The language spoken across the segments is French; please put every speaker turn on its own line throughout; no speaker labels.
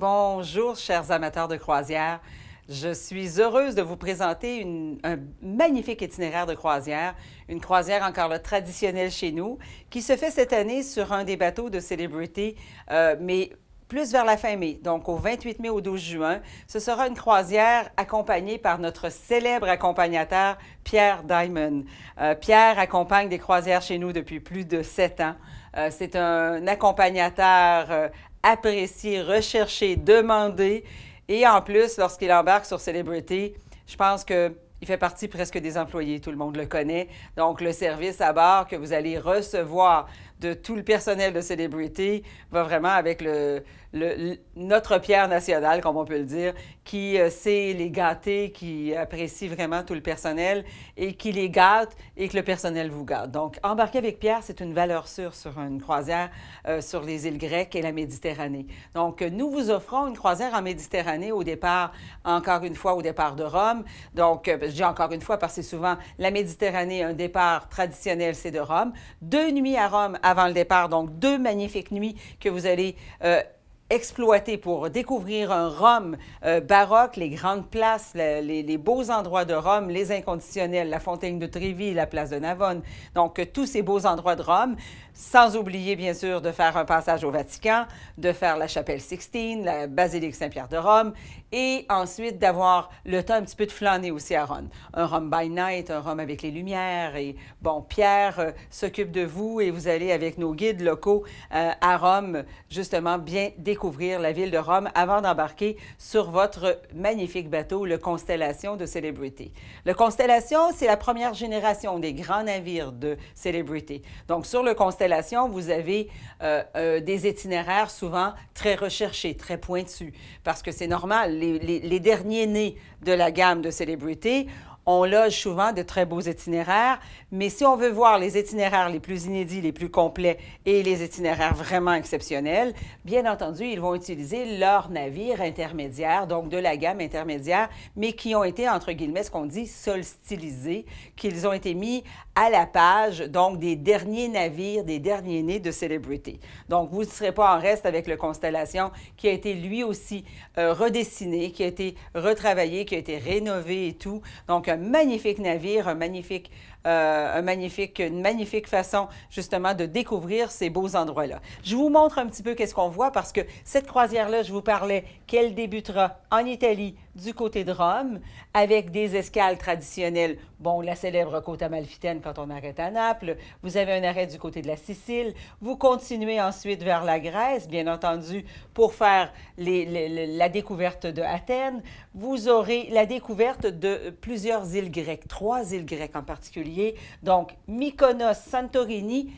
Bonjour, chers amateurs de croisière. Je suis heureuse de vous présenter un magnifique itinéraire de croisière, une croisière encore là traditionnelle chez nous, qui se fait cette année sur un des bateaux de Celebrity, mais plus vers la fin mai, donc au 28 mai au 12 juin. Ce sera une croisière accompagnée par notre célèbre accompagnateur, Pierre Diamond. Pierre accompagne des croisières chez nous depuis plus de 7 ans. C'est un accompagnateur apprécié, recherché, demandé. Et en plus, lorsqu'il embarque sur Celebrity, je pense qu'il fait partie presque des employés, tout le monde le connaît. Donc, le service à bord que vous allez recevoir de tout le personnel de Celebrity va vraiment avec notre Pierre national, comme on peut le dire, qui sait les gâter, qui apprécie vraiment tout le personnel et qui les gâte et que le personnel vous gâte. Donc, embarquer avec Pierre, c'est une valeur sûre sur une croisière sur les îles grecques et la Méditerranée. Donc, nous vous offrons une croisière en Méditerranée au départ, encore une fois, au départ de Rome. Donc, je dis encore une fois parce que c'est souvent la Méditerranée, un départ traditionnel, c'est de Rome. 2 nuits à Rome avant le départ, donc 2 magnifiques nuits que vous allez exploiter pour découvrir un Rome baroque, les grandes places, les beaux endroits de Rome, les inconditionnels, la fontaine de Trévi, la place de Navone. Donc, tous ces beaux endroits de Rome, sans oublier, bien sûr, de faire un passage au Vatican, de faire la chapelle Sixtine, la basilique Saint-Pierre de Rome, et ensuite d'avoir le temps un petit peu de flâner aussi à Rome. Un Rome by night, un Rome avec les lumières. Et bon, Pierre s'occupe de vous et vous allez avec nos guides locaux à Rome, justement, bien découvrir la ville de Rome avant d'embarquer sur votre magnifique bateau, le Constellation de Celebrity. Le Constellation, c'est la première génération des grands navires de Celebrity. Donc, sur le Constellation, vous avez des itinéraires souvent très recherchés, très pointus, parce que c'est normal, les derniers nés de la gamme de Celebrity, on loge souvent de très beaux itinéraires, mais si on veut voir les itinéraires les plus inédits, les plus complets et les itinéraires vraiment exceptionnels, bien entendu, ils vont utiliser leurs navires intermédiaires, donc de la gamme intermédiaire, mais qui ont été, entre guillemets, ce qu'on dit, sol-stylisés, qu'ils ont été mis à la page, donc des derniers navires, des derniers nés de Celebrity. Donc, vous ne serez pas en reste avec le Constellation, qui a été lui aussi redessiné, qui a été retravaillé, qui a été rénové et tout. Donc, un magnifique navire, une magnifique façon justement de découvrir ces beaux endroits-là. Je vous montre un petit peu qu'est-ce qu'on voit parce que cette croisière-là, je vous parlais qu'elle débutera en Italie du côté de Rome avec des escales traditionnelles. Bon, la célèbre côte amalfitaine quand on arrête à Naples. Vous avez un arrêt du côté de la Sicile. Vous continuez ensuite vers la Grèce, bien entendu, pour faire la découverte de Athènes. Vous aurez la découverte de plusieurs îles grecques, 3 îles grecques en particulier, donc Mykonos, Santorini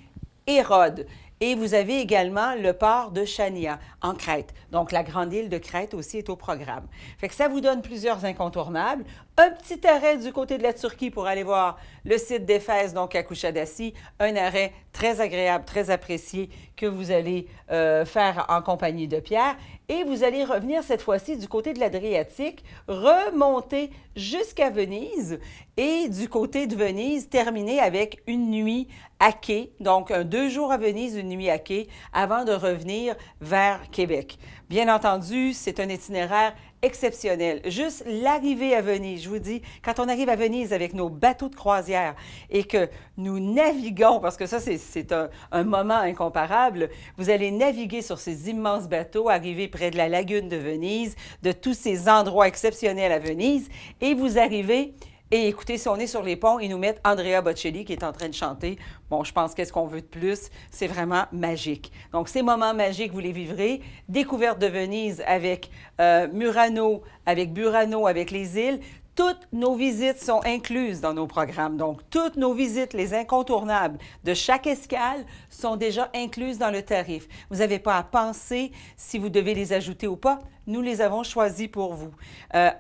et Rhodes. Et vous avez également le port de Chania, en Crète. Donc, la grande île de Crète aussi est au programme. Fait que ça vous donne plusieurs incontournables. Un petit arrêt du côté de la Turquie pour aller voir le site d'Éphèse, donc à Kouchadassi. Un arrêt très agréable, très apprécié que vous allez faire en compagnie de Pierre. Et vous allez revenir cette fois-ci du côté de l'Adriatique, remonter jusqu'à Venise et du côté de Venise, terminer avec une nuit à quai, donc 2 jours à Venise, une nuit à quai, avant de revenir vers Québec. Bien entendu, c'est un itinéraire exceptionnel. Juste l'arrivée à Venise, je vous dis, quand on arrive à Venise avec nos bateaux de croisière et que nous naviguons, parce que ça, c'est un moment incomparable, vous allez naviguer sur ces immenses bateaux, arriver près de la lagune de Venise, de tous ces endroits exceptionnels à Venise, et vous arrivez. Et écoutez, si on est sur les ponts, ils nous mettent Andrea Bocelli qui est en train de chanter. Bon, je pense qu'est-ce qu'on veut de plus? C'est vraiment magique. Donc, ces moments magiques, vous les vivrez. Découverte de Venise avec Murano, avec Burano, avec les îles. Toutes nos visites sont incluses dans nos programmes. Donc, toutes nos visites, les incontournables de chaque escale, sont déjà incluses dans le tarif. Vous n'avez pas à penser si vous devez les ajouter ou pas. Nous les avons choisies pour vous.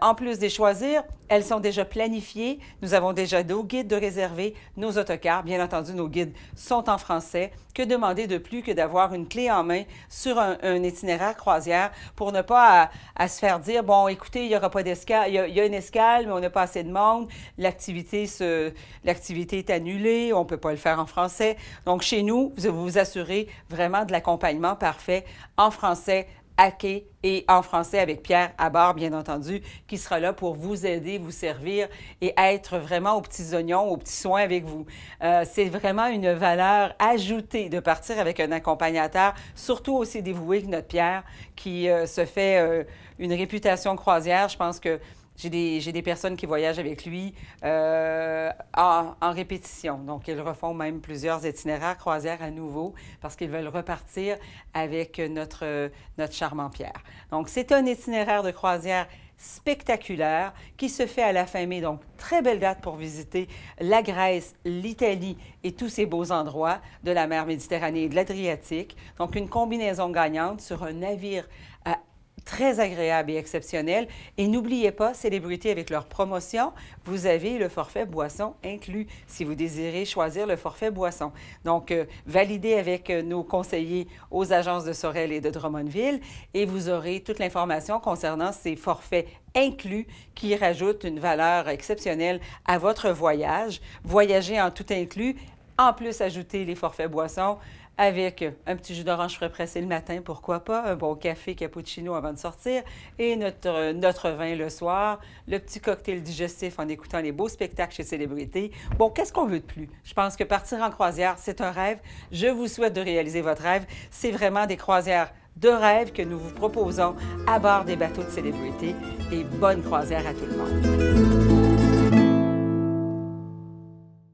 En plus de les choisir, elles sont déjà planifiées. Nous avons déjà nos guides de réserver, nos autocars. Bien entendu, nos guides sont en français. Que demander de plus que d'avoir une clé en main sur un itinéraire croisière pour ne pas à se faire dire, bon, écoutez, il n'y aura pas d'escale, il y a une escale, mais on n'a pas assez de monde, l'activité est annulée, on ne peut pas le faire en français. Donc, chez nous, vous assurez vraiment de l'accompagnement parfait en français à quai et en français avec Pierre à bord, bien entendu, qui sera là pour vous aider, vous servir et être vraiment aux petits oignons, aux petits soins avec vous. C'est vraiment une valeur ajoutée de partir avec un accompagnateur, surtout aussi dévoué que notre Pierre, qui se fait une réputation croisière. Je pense que j'ai des personnes qui voyagent avec lui en répétition. Donc, ils refont même plusieurs itinéraires croisières à nouveau parce qu'ils veulent repartir avec notre charmant Pierre. Donc, c'est un itinéraire de croisière spectaculaire qui se fait à la fin mai. Donc, très belle date pour visiter la Grèce, l'Italie et tous ces beaux endroits de la mer Méditerranée et de l'Adriatique. Donc, une combinaison gagnante sur un navire très agréable et exceptionnel. Et n'oubliez pas, Célébrité, avec leur promotion, vous avez le forfait boisson inclus si vous désirez choisir le forfait boisson. Donc, validez avec nos conseillers aux agences de Sorel et de Drummondville et vous aurez toute l'information concernant ces forfaits inclus qui rajoutent une valeur exceptionnelle à votre voyage. Voyager en tout inclus, en plus ajouter les forfaits boissons avec un petit jus d'orange frais pressé le matin, pourquoi pas, un bon café cappuccino avant de sortir et notre vin le soir, le petit cocktail digestif en écoutant les beaux spectacles chez Célébrité. Bon, qu'est-ce qu'on veut de plus? Je pense que partir en croisière, c'est un rêve. Je vous souhaite de réaliser votre rêve. C'est vraiment des croisières de rêve que nous vous proposons à bord des bateaux de Célébrité et bonne croisière à tout le monde.